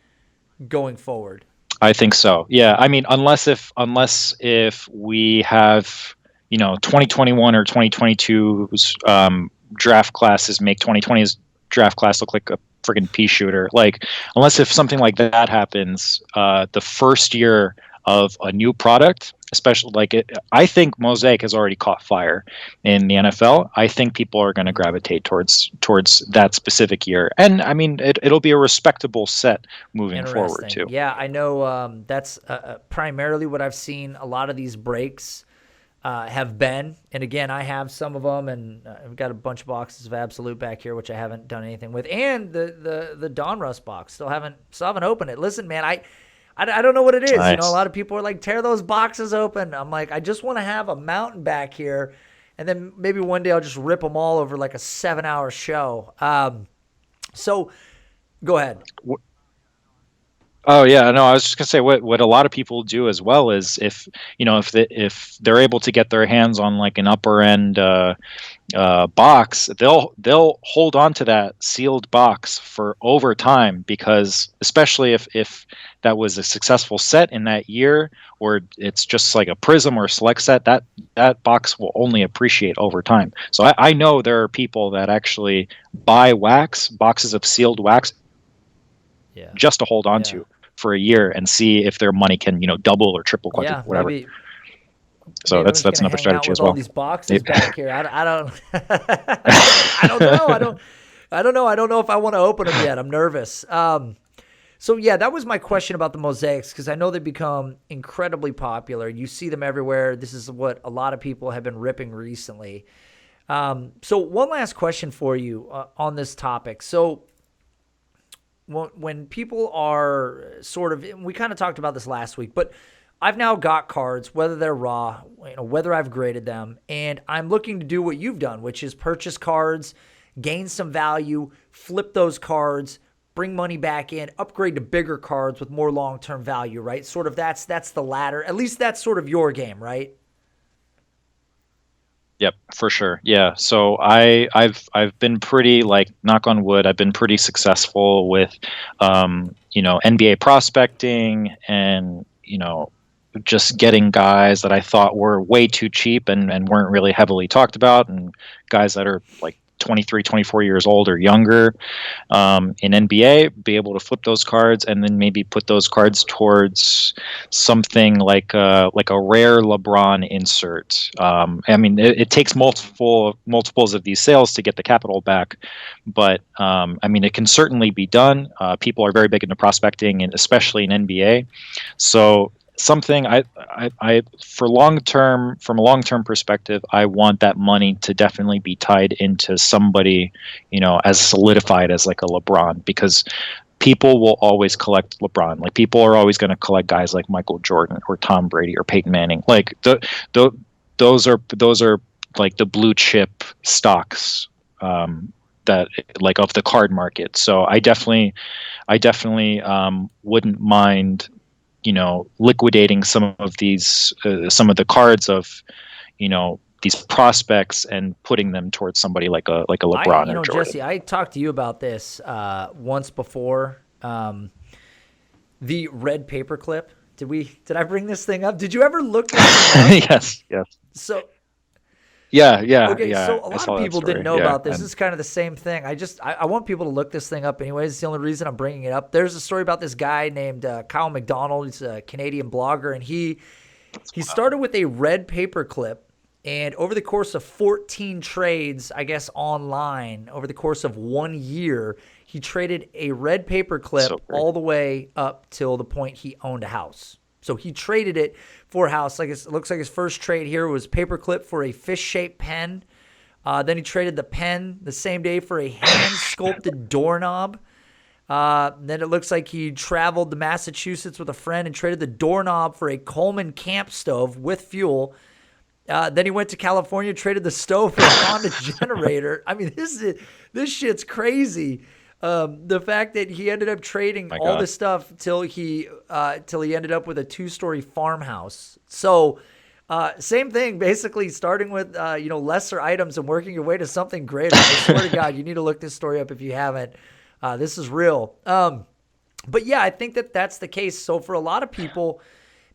going forward? I think so. Yeah, I mean, unless if we have 2021 or 2022's draft classes make 2020's draft class look like a friggin' pea shooter. Like, unless if something like that happens, the first year of a new product, especially I think Mosaic has already caught fire in the NFL. I think people are going to gravitate towards that specific year, and I mean it'll be a respectable set moving forward too. Yeah, I know that's primarily what I've seen. A lot of these breaks have been, and again, I have some of them, and I've got a bunch of boxes of Absolute back here, which I haven't done anything with, and the Donruss box still haven't opened it. Listen, man, I don't know what it is. Nice. A lot of people are like, tear those boxes open. I'm like, I just want to have a mountain back here, and then maybe one day I'll just rip them all over like a 7-hour show. So go ahead. Oh yeah, no, I was just gonna say what a lot of people do as well is if if they're able to get their hands on like an upper end box, they'll hold on to that sealed box for over time, because especially if that was a successful set in that year, or it's just like a prism or a select set, that box will only appreciate over time. So I know there are people that actually buy boxes of sealed wax Yeah. just to hold on Yeah. to for a year and see if their money can double or triple, Yeah. quadruple, whatever. Maybe So I'm just that's gonna another hang out strategy with as all well. these boxes Yep. back here. I don't I don't know. I don't know. I don't know if I want to open them yet. I'm nervous. So yeah, that was my question about the mosaics, because I know they've become incredibly popular. You see them everywhere. This is what a lot of people have been ripping recently. So one last question for you on this topic. So when people are sort of, we kind of talked about this last week, but I've now got cards, whether they're raw, whether I've graded them, and I'm looking to do what you've done, which is purchase cards, gain some value, flip those cards, bring money back in, upgrade to bigger cards with more long-term value, right? Sort of that's the latter. At least that's sort of your game, right? Yep, for sure. Yeah. So I've been pretty, like, knock on wood, I've been pretty successful with NBA prospecting, and just getting guys that I thought were way too cheap and weren't really heavily talked about, and guys that are like 23, 24 years old or younger, in NBA, be able to flip those cards and then maybe put those cards towards something like a rare LeBron insert. I mean, it takes multiples of these sales to get the capital back, but I mean, it can certainly be done. People are very big into prospecting, and especially in NBA. So something I for long term, from a long term perspective, I want that money to definitely be tied into somebody, as solidified as like a LeBron, because people will always collect LeBron. Like, people are always going to collect guys like Michael Jordan or Tom Brady or Peyton Manning. Like the those are like the blue chip stocks, that, like, of the card market. So I definitely wouldn't mind liquidating some of the cards of these prospects and putting them towards somebody like a LeBron or Jordan. Jesse, I talked to you about this once before. The red paperclip. Did I bring this thing up? Did you ever look this thing up? Yes, yes. So Yeah, yeah, Okay, yeah. so a I lot of saw that people didn't story. know Yeah, about this. and This is kind of the same thing. I want people to look this thing up anyways. It's the only reason I'm bringing it up. There's a story about this guy named Kyle McDonald. He's a Canadian blogger, and he started with a red paper clip, and over the course of 14 trades, I guess online, over the course of 1 year, he traded a red paper clip so great. all the way up till the point he owned a house. So he traded it for a house. Like, it looks like his first trade here was paperclip for a fish-shaped pen. Then he traded the pen the same day for a hand-sculpted doorknob. Then it looks like he traveled to Massachusetts with a friend and traded the doorknob for a Coleman camp stove with fuel. Then he went to California, traded the stove for a Honda generator. I mean, this shit's crazy. The fact that he ended up trading My all God. this stuff till he ended up with a 2-story farmhouse. So same thing, basically starting with lesser items and working your way to something greater. I swear to God, you need to look this story up if you haven't. This is real. But yeah, I think that that's the case. So for a lot of people,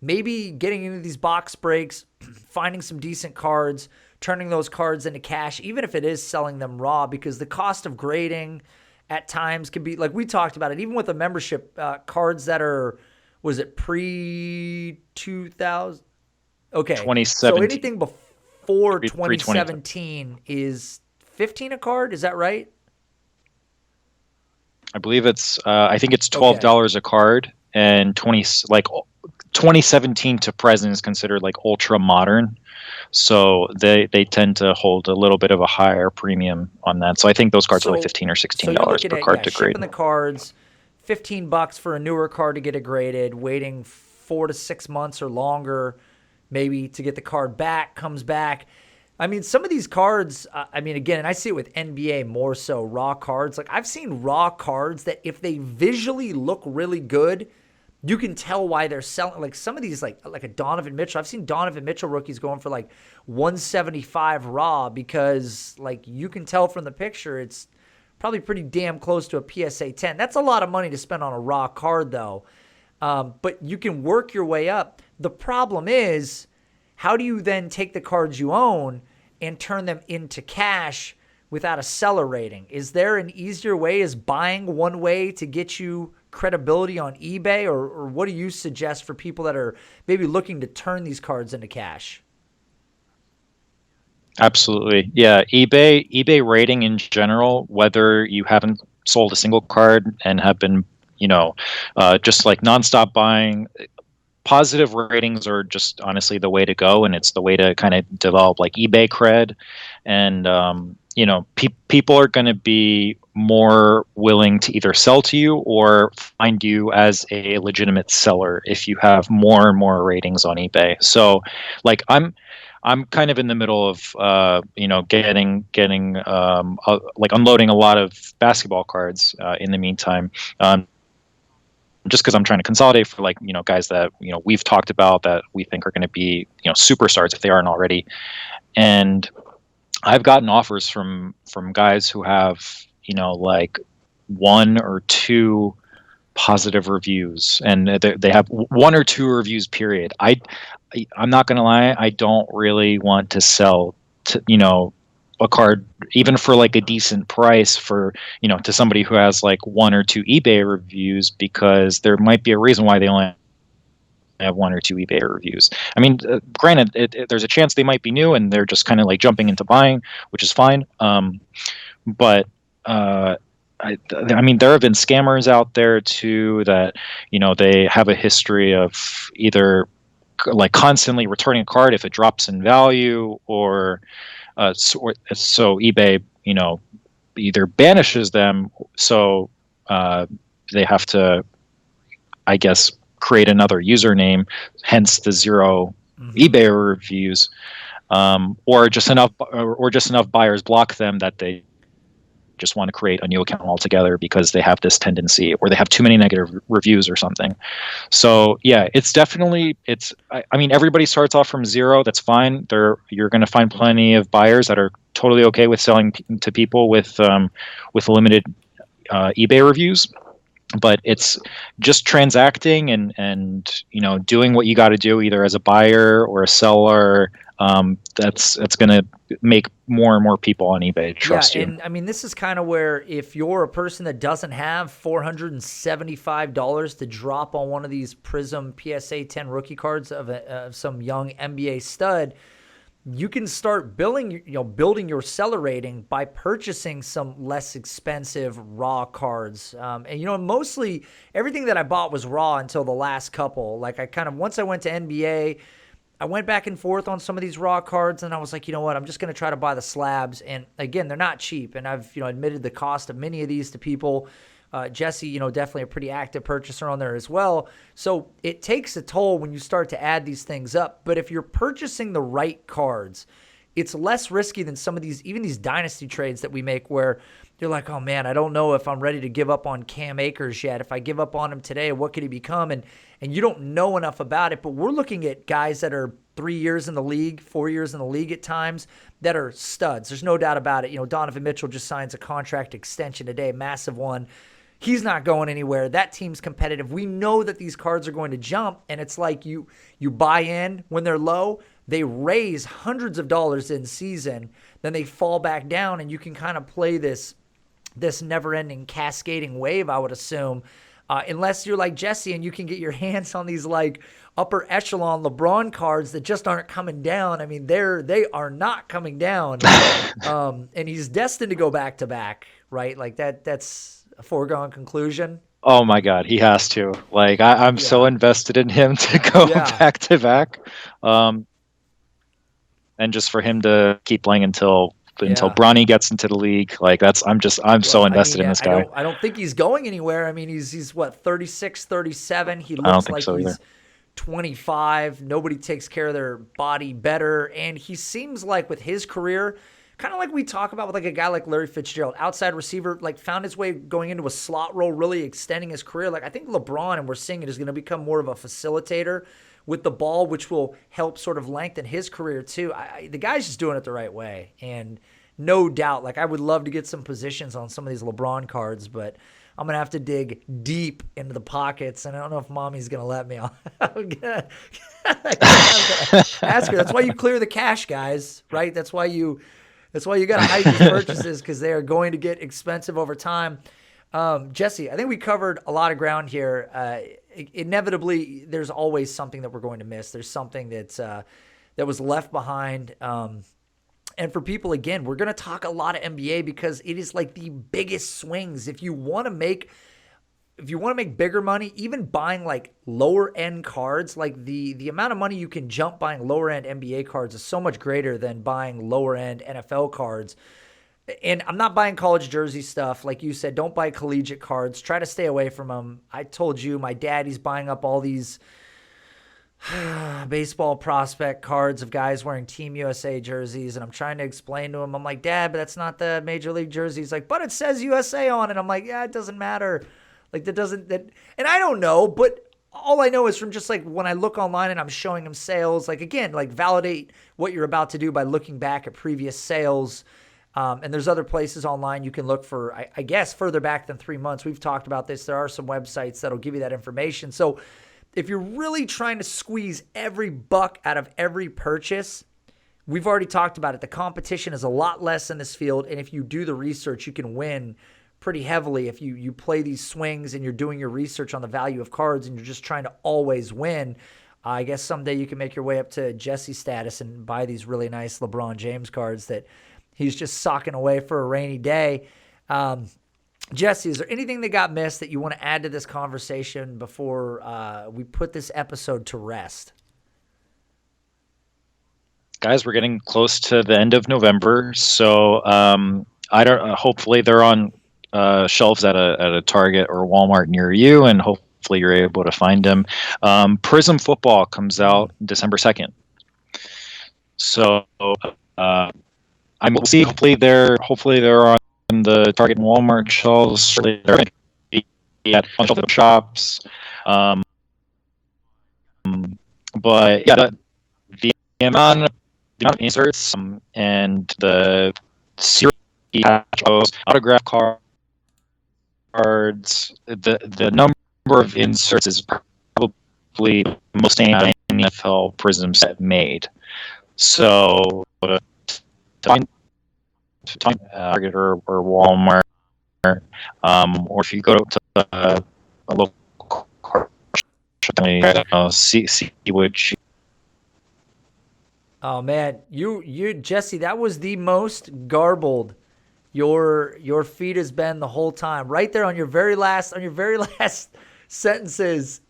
maybe getting into these box breaks, finding some decent cards, turning those cards into cash, even if it is selling them raw, because the cost of grading at times can be, like we talked about it, even with a membership, cards that are, was it pre-2000? Okay, so 2017, anything before pre 2017. 2017 is 15 a card, is that right? I believe it's. I think it's Okay. $12 a card, and 2017 to present is considered like ultra modern. So they tend to hold a little bit of a higher premium on that. So I think those cards are like So 15 or so 16 you're dollars looking per at, card yeah, to grade. shipping the cards, $15 for a newer card to get it graded, waiting 4 to 6 months or longer maybe to get the card back, comes back. I mean, some of these cards, I mean, again, and I see it with NBA more so, raw cards. Like, I've seen raw cards that if they visually look really good, you can tell why they're selling. Like some of these, like a Donovan Mitchell. I've seen Donovan Mitchell rookies going for like 175 raw because like you can tell from the picture it's probably pretty damn close to a PSA 10. That's a lot of money to spend on a raw card though. But you can work your way up. The problem is, how do you then take the cards you own and turn them into cash without a seller rating? Is there an easier way? Is buying one way to get you credibility on eBay? Or what do you suggest for people that are maybe looking to turn these cards into cash? Absolutely. Yeah. eBay rating in general, whether you haven't sold a single card and have been, just like nonstop buying, positive ratings are just honestly the way to go. And it's the way to kind of develop like eBay cred. And, people are going to be more willing to either sell to you or find you as a legitimate seller if you have more and more ratings on eBay. So like I'm kind of in the middle of getting like unloading a lot of basketball cards in the meantime, just because I'm trying to consolidate for like guys that we've talked about that we think are going to be superstars if they aren't already. And I've gotten offers from guys who have like one or two positive reviews, and they have one or two reviews period. I'm not gonna lie, I don't really want to sell to a card even for like a decent price for to somebody who has like one or two eBay reviews, because there might be a reason why they only have one or two eBay reviews. I mean, granted, there's a chance they might be new and they're just kind of like jumping into buying, which is fine. But I mean, there have been scammers out there too that they have a history of either like constantly returning a card if it drops in value, or so eBay either banishes them, so they have to, I guess, create another username, hence the zero eBay reviews, or just enough buyers block them that they just want to create a new account altogether because they have this tendency, or they have too many negative reviews or something. So yeah, it's definitely, I mean, everybody starts off from zero. That's fine. You're going to find plenty of buyers that are totally okay with selling to people with limited eBay reviews. But it's just transacting and doing what you got to do either as a buyer or a seller. That's going to make more and more people on eBay trust you. And I mean, this is kind of where if you're a person that doesn't have $475 to drop on one of these Prism PSA 10 rookie cards of some young NBA stud, you can start building your seller rating by purchasing some less expensive raw cards. And mostly everything that I bought was raw until the last couple. Like once I went to NBA, I went back and forth on some of these raw cards, and I was like, you know what, I'm just going to try to buy the slabs. And again, they're not cheap, and I've admitted the cost of many of these to people. Jesse, definitely a pretty active purchaser on there as well. So it takes a toll when you start to add these things up. But if you're purchasing the right cards, it's less risky than some of even these dynasty trades that we make where you're like, oh man, I don't know if I'm ready to give up on Cam Akers yet. If I give up on him today, what could he become? And you don't know enough about it. But we're looking at guys that are 3 years in the league, 4 years in the league at times, that are studs. There's no doubt about it. Donovan Mitchell just signs a contract extension today, massive one. He's not going anywhere. That team's competitive. We know that these cards are going to jump, and it's like you buy in when they're low. They raise hundreds of dollars in season, then they fall back down, and you can kind of play this never-ending cascading wave, I would assume, unless you're like Jesse and you can get your hands on these like upper echelon LeBron cards that just aren't coming down. I mean, they are not coming down, and he's destined to go back to back, right? Like that's a foregone conclusion. Oh my God, he has to. Like I'm so invested in him to go back to back, and just for him to keep playing until Bronny gets into the league. Like I'm so invested in this guy. I don't think he's going anywhere. I mean, he's what, 36, 37. He looks like he's either 25. Nobody takes care of their body better, and he seems like with his career, kind of like we talk about with like a guy like Larry Fitzgerald, outside receiver, like found his way going into a slot role, really extending his career. Like I think LeBron, and we're seeing it, is going to become more of a facilitator with the ball, which will help sort of lengthen his career too. The guy's just doing it the right way. And no doubt, like I would love to get some positions on some of these LeBron cards, but I'm going to have to dig deep into the pockets, and I don't know if mommy's going to let me. I'm gonna ask her. That's why you clear the cash, guys, right? That's why you got to hide these purchases, because they are going to get expensive over time. Jesse, I think we covered a lot of ground here. Inevitably, there's always something that we're going to miss. There's something that was left behind. And for people, again, we're going to talk a lot of NBA because it is like the biggest swings. If you want to make bigger money, even buying like lower end cards, like the amount of money you can jump buying lower end NBA cards is so much greater than buying lower end NFL cards. And I'm not buying college jersey stuff. Like you said, don't buy collegiate cards. Try to stay away from them. I told you, my dad, he's buying up all these baseball prospect cards of guys wearing Team USA jerseys, and I'm trying to explain to him, I'm like, Dad, but that's not the Major League jersey. He's like, but it says USA on it. I'm like, yeah, it doesn't matter. Like and I don't know, but all I know is from just like when I look online and I'm showing him sales, like again, like validate what you're about to do by looking back at previous sales. And there's other places online you can look for, I guess, further back than 3 months. We've talked about this. There are some websites that'll give you that information. So if you're really trying to squeeze every buck out of every purchase, we've already talked about it. The competition is a lot less in this field, and if you do the research, you can win pretty heavily. If you play these swings and you're doing your research on the value of cards and you're just trying to always win, I guess someday you can make your way up to Jesse status and buy these really nice LeBron James cards that he's just socking away for a rainy day. Jesse, is there anything that got missed that you want to add to this conversation before we put this episode to rest? Guys, we're getting close to the end of November, so I don't. Hopefully, they're on shelves at a Target or Walmart near you, and hopefully, you're able to find them. Prism Football comes out December 2nd, so I'm see. Hopefully, they're on the Target and Walmart shelves. They're going to be at a bunch of shops. But yeah, the amount of inserts and the series autograph cards, the number of inserts is probably the most NFL Prism set made. So Target or Walmart, or if you go to a local shop, see what you. Oh man, you Jesse, that was the most garbled your feed has been the whole time. Right there on your very last sentences,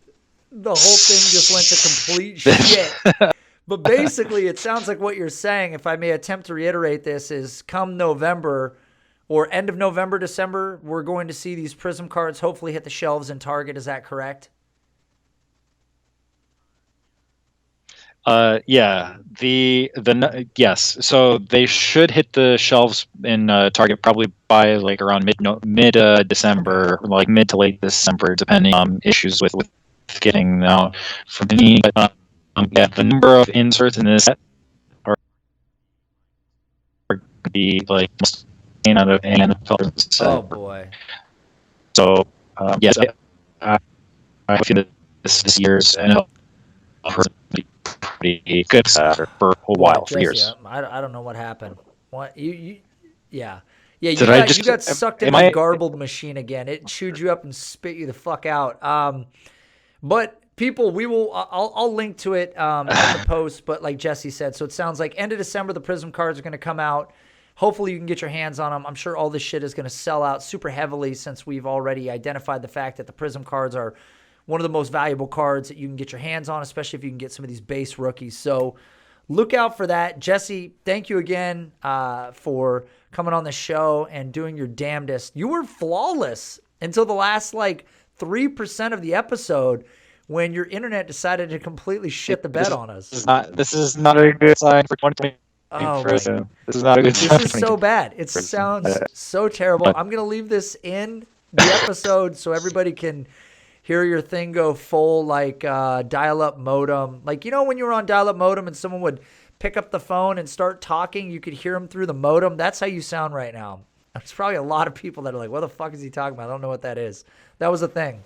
the whole thing just went to complete shit. But basically, it sounds like what you're saying, if I may attempt to reiterate this, is come November or end of November, December, we're going to see these Prism cards hopefully hit the shelves in Target. Is that correct? Yeah. Yes. So they should hit the shelves in Target probably by like around mid December, like mid to late December, depending on issues with getting out from me. But yeah, the number of inserts in this set are going to be like out of an NFL set. Oh boy. So yes, I feel that this year's NFL pretty good for a while, Jesse, for years. I don't know what happened. What you yeah. Yeah, you got sucked in the garbled machine again. It chewed you up and spit you the fuck out. But people, I'll link to it in the post, but like Jesse said, so it sounds like end of December the Prism cards are going to come out. Hopefully you can get your hands on them. I'm sure all this shit is going to sell out super heavily since we've already identified the fact that the Prism cards are one of the most valuable cards that you can get your hands on, especially if you can get some of these base rookies. So look out for that. Jesse, thank you again for coming on the show and doing your damnedest. You were flawless until the last 3% of the episode when your internet decided to completely shit the bed on us. This is not a good sign for 2020. Oh, This is not a good this time. is so bad. It sounds so terrible. I'm going to leave this in the episode so everybody can hear your thing go full like dial-up modem. Like, you know when you were on dial-up modem and someone would pick up the phone and start talking, you could hear them through the modem? That's how you sound right now. There's probably a lot of people that are like, what the fuck is he talking about? I don't know what that is. That was a thing.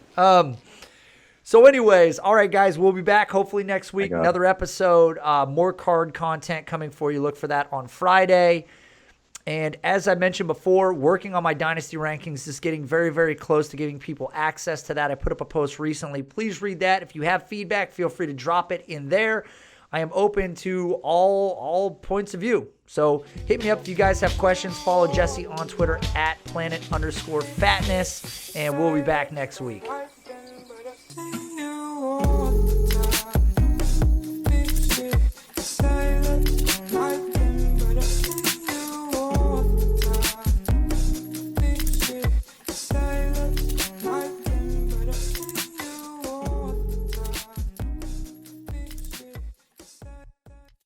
So anyways, all right, guys, we'll be back hopefully next week. Another episode, more card content coming for you. Look for that on Friday. And as I mentioned before, working on my Dynasty rankings is getting very, very close to giving people access to that. I put up a post recently. Please read that. If you have feedback, feel free to drop it in there. I am open to all points of view. So hit me up if you guys have questions. Follow Jesse on Twitter @planet_fatness. And we'll be back next week.